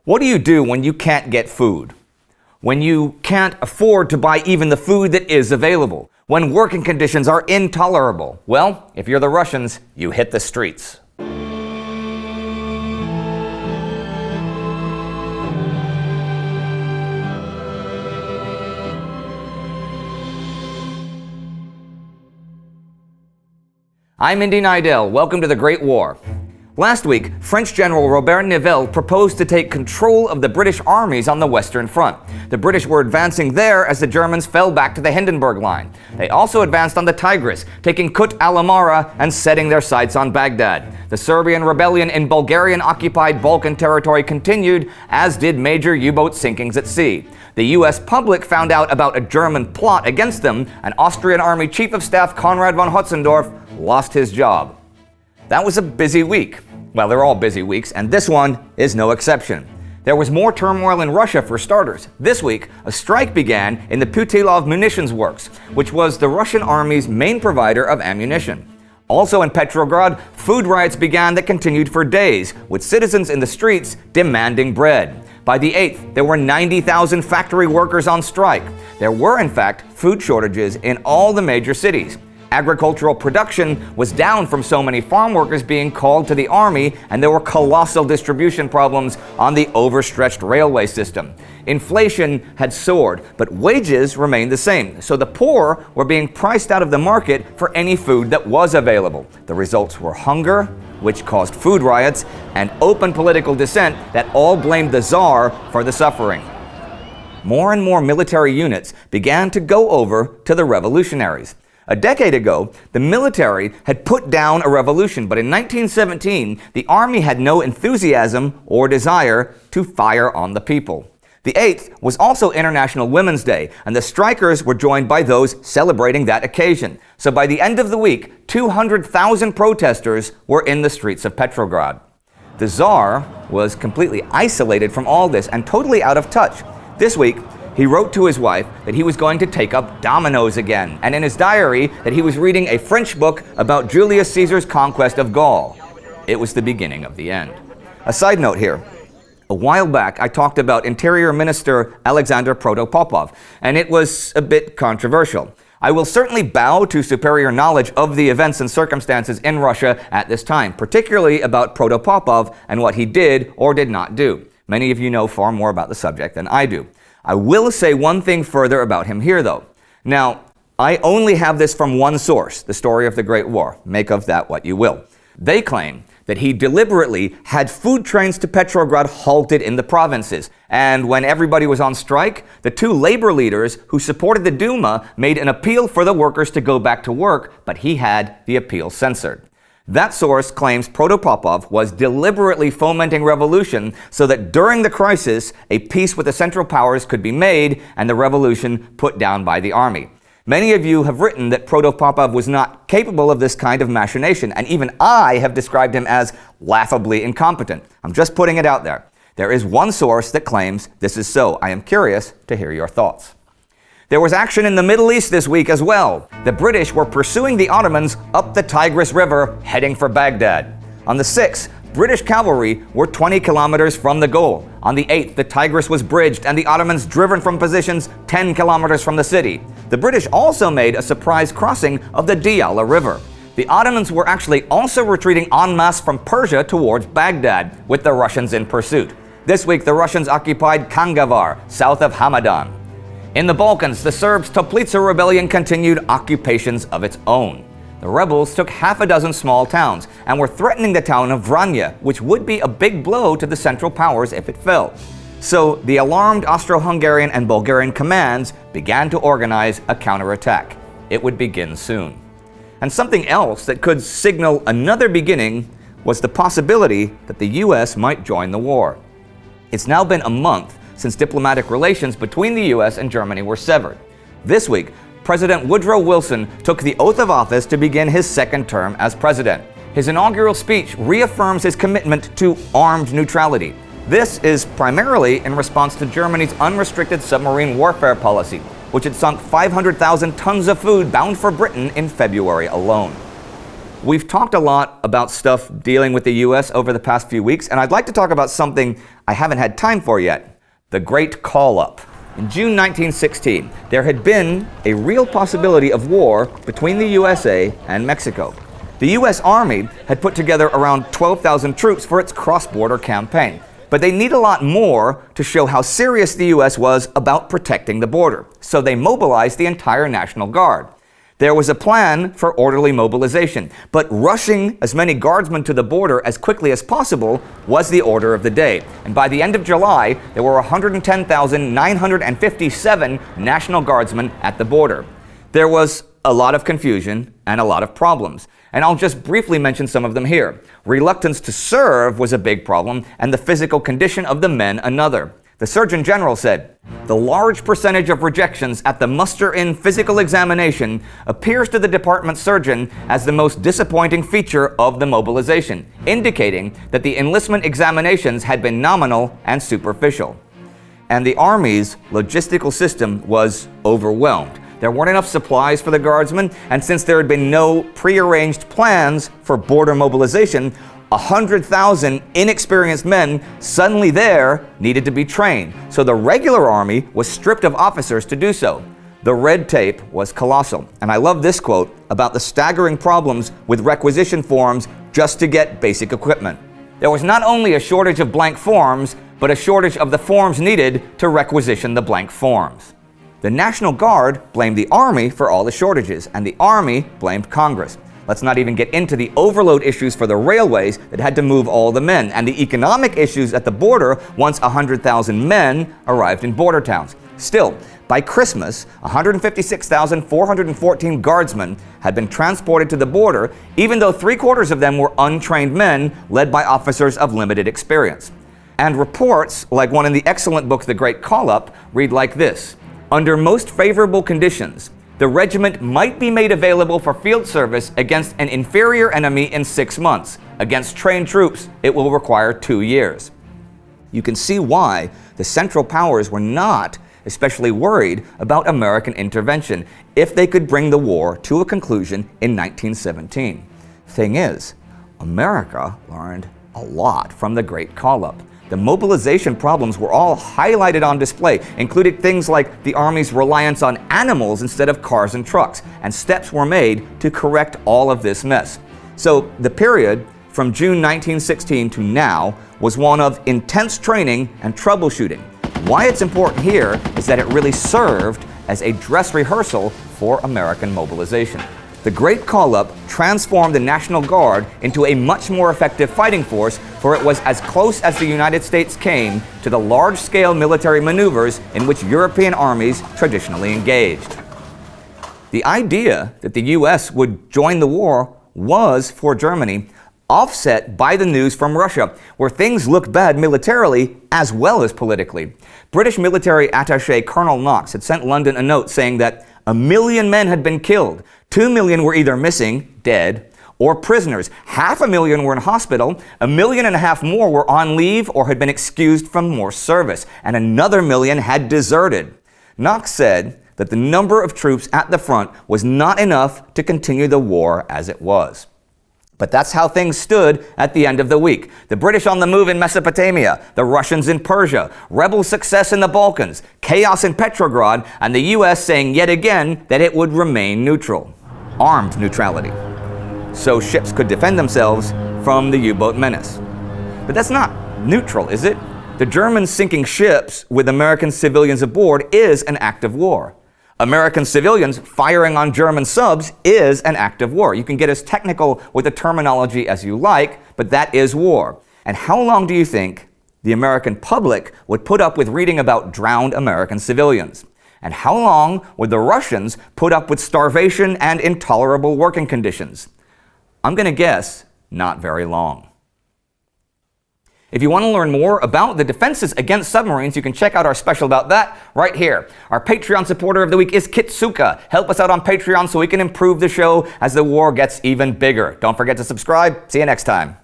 What do you do when you can't get food? When you can't afford to buy even the food that is available? When working conditions are intolerable? Well, if you're the Russians, you hit the streets. I'm Indy Neidell. Welcome to The Great War. Last week, French General Robert Nivelle proposed to take control of the British armies on the Western Front. The British were advancing there as the Germans fell back to the Hindenburg Line. They also advanced on the Tigris, taking Kut al-Amara and setting their sights on Baghdad. The Serbian rebellion in Bulgarian-occupied Balkan territory continued, as did major U-boat sinkings at sea. The U.S. public found out about a German plot against them, and Austrian Army Chief of Staff Konrad von Hotzendorf lost his job. That was a busy week. Well, they're all busy weeks, and this one is no exception. There was more turmoil in Russia for starters. This week, a strike began in the Putilov Munitions Works, which was the Russian army's main provider of ammunition. Also in Petrograd, food riots began that continued for days, with citizens in the streets demanding bread. By the 8th, there were 90,000 factory workers on strike. There were, in fact, food shortages in all the major cities. Agricultural production was down from so many farm workers being called to the army, and there were colossal distribution problems on the overstretched railway system. Inflation had soared, but wages remained the same, so the poor were being priced out of the market for any food that was available. The results were hunger, which caused food riots, and open political dissent that all blamed the Tsar for the suffering. More and more military units began to go over to the revolutionaries. A decade ago, the military had put down a revolution, but in 1917, the army had no enthusiasm or desire to fire on the people. The 8th was also International Women's Day, and the strikers were joined by those celebrating that occasion. So by the end of the week, 200,000 protesters were in the streets of Petrograd. The Tsar was completely isolated from all this and totally out of touch. This week, he wrote to his wife that he was going to take up dominoes again, and in his diary that he was reading a French book about Julius Caesar's conquest of Gaul. It was the beginning of the end. A side note here. A while back, I talked about Interior Minister Alexander Protopopov, and it was a bit controversial. I will certainly bow to superior knowledge of the events and circumstances in Russia at this time, particularly about Protopopov and what he did or did not do. Many of you know far more about the subject than I do. I will say one thing further about him here, though. Now, I only have this from one source, the story of the Great War. Make of that what you will. They claim that he deliberately had food trains to Petrograd halted in the provinces, and when everybody was on strike, the two labor leaders who supported the Duma made an appeal for the workers to go back to work, but he had the appeal censored. That source claims Protopopov was deliberately fomenting revolution so that during the crisis, a peace with the Central Powers could be made and the revolution put down by the army. Many of you have written that Protopopov was not capable of this kind of machination, and even I have described him as laughably incompetent. I'm just putting it out there. There is one source that claims this is so. I am curious to hear your thoughts. There was action in the Middle East this week as well. The British were pursuing the Ottomans up the Tigris River, heading for Baghdad. On the 6th, British cavalry were 20 kilometers from the goal. On the 8th, the Tigris was bridged and the Ottomans driven from positions 10 kilometers from the city. The British also made a surprise crossing of the Diyala River. The Ottomans were actually also retreating en masse from Persia towards Baghdad, with the Russians in pursuit. This week, the Russians occupied Kangavar, south of Hamadan. In the Balkans, the Serbs' Toplica rebellion continued occupations of its own. The rebels took half a dozen small towns and were threatening the town of Vranja, which would be a big blow to the Central Powers if it fell. So the alarmed Austro-Hungarian and Bulgarian commands began to organize a counterattack. It would begin soon. And something else that could signal another beginning was the possibility that the U.S. might join the war. It's now been a month since diplomatic relations between the U.S. and Germany were severed. This week, President Woodrow Wilson took the oath of office to begin his second term as president. His inaugural speech reaffirms his commitment to armed neutrality. This is primarily in response to Germany's unrestricted submarine warfare policy, which had sunk 500,000 tons of food bound for Britain in February alone. We've talked a lot about stuff dealing with the US over the past few weeks, and I'd like to talk about something I haven't had time for yet: the Great Call-Up. In June 1916, there had been a real possibility of war between the USA and Mexico. The US Army had put together around 12,000 troops for its cross-border campaign, but they need a lot more to show how serious the US was about protecting the border, so they mobilized the entire National Guard. There was a plan for orderly mobilization, but rushing as many guardsmen to the border as quickly as possible was the order of the day. And by the end of July, there were 110,957 National Guardsmen at the border. There was a lot of confusion and a lot of problems, and I'll just briefly mention some of them here. Reluctance to serve was a big problem, and the physical condition of the men another. The Surgeon General said, "The large percentage of rejections at the muster-in physical examination appears to the department surgeon as the most disappointing feature of the mobilization, indicating that the enlistment examinations had been nominal and superficial." And the Army's logistical system was overwhelmed. There weren't enough supplies for the Guardsmen, and since there had been no prearranged plans for border mobilization, 100,000 inexperienced men suddenly there needed to be trained, so the regular army was stripped of officers to do so. The red tape was colossal, and I love this quote about the staggering problems with requisition forms just to get basic equipment. There was not only a shortage of blank forms, but a shortage of the forms needed to requisition the blank forms. The National Guard blamed the Army for all the shortages, and the Army blamed Congress. Let's not even get into the overload issues for the railways that had to move all the men, and the economic issues at the border once 100,000 men arrived in border towns. Still, by Christmas, 156,414 Guardsmen had been transported to the border, even though 3/4 of them were untrained men led by officers of limited experience. And reports, like one in the excellent book The Great Call-Up, read like this: "Under most favorable conditions, the regiment might be made available for field service against an inferior enemy in 6 months. Against trained troops, it will require 2 years." You can see why the Central Powers were not especially worried about American intervention if they could bring the war to a conclusion in 1917. Thing is, America learned a lot from the Great Call-Up. The mobilization problems were all highlighted on display, including things like the Army's reliance on animals instead of cars and trucks, and steps were made to correct all of this mess. So the period from June 1916 to now was one of intense training and troubleshooting. Why it's important here is that it really served as a dress rehearsal for American mobilization. The Great Call-Up transformed the National Guard into a much more effective fighting force, for it was as close as the United States came to the large-scale military maneuvers in which European armies traditionally engaged. The idea that the US would join the war was, for Germany, offset by the news from Russia, where things looked bad militarily as well as politically. British military attaché Colonel Knox had sent London a note saying that 1 million men had been killed. 2 million were either missing, dead, or prisoners. 500,000 were in hospital. 1.5 million more were on leave or had been excused from more service. And another 1 million had deserted. Knox said that the number of troops at the front was not enough to continue the war as it was. But that's how things stood at the end of the week. The British on the move in Mesopotamia, the Russians in Persia, rebel success in the Balkans, chaos in Petrograd, and the US saying yet again that it would remain neutral. Armed neutrality. So ships could defend themselves from the U-boat menace. But that's not neutral, is it? The Germans sinking ships with American civilians aboard is an act of war. American civilians firing on German subs is an act of war. You can get as technical with the terminology as you like, but that is war. And how long do you think the American public would put up with reading about drowned American civilians? And how long would the Russians put up with starvation and intolerable working conditions? I'm going to guess not very long. If you want to learn more about the defenses against submarines, you can check out our special about that right here. Our Patreon supporter of the week is Kitsuka. Help us out on Patreon so we can improve the show as the war gets even bigger. Don't forget to subscribe. See you next time.